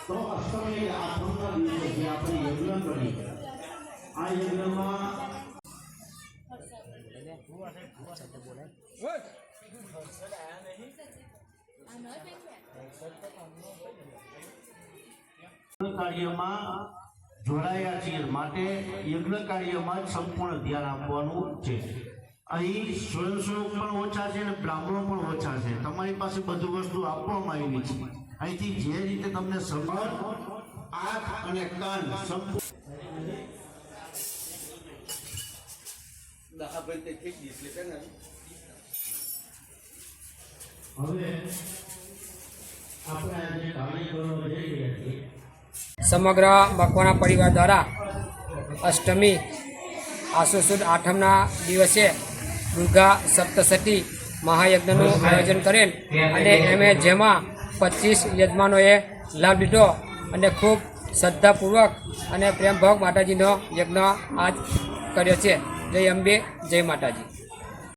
तो अष्टमी आठमना दिवसे जे आपण यज्ञ करी आ यज्ञમાં કાર્યમાં જોડાયા છીએ માટે યજ્ઞ કાર્યમાં સંપૂર્ણ ધ્યાન આપવાનું છે। અહીં સ્વયંસેવક પણ ઓછા છે અને બ્રાહ્મણો પણ ઓછા છે। તમારી પાસે બધું વસ્તુ આપવામાં આવી છે। અહીંથી જે રીતે તમને સમજ આંખ અને કાન સમગ્ર મકવાણા પરિવાર દ્વારા અષ્ટમી આસો સુદ આઠમના દિવસે દુર્ગા સપ્તશતી મહાયજ્ઞનું આયોજન કરેલ અને જેમાં 25 યજમાનોએ લાભ લીધો અને ખૂબ શ્રદ્ધાપૂર્વક અને પ્રેમભાવ માતાજીનો યજ્ઞ આજ કર્યો છે। જય અંબે, જય માતાજી।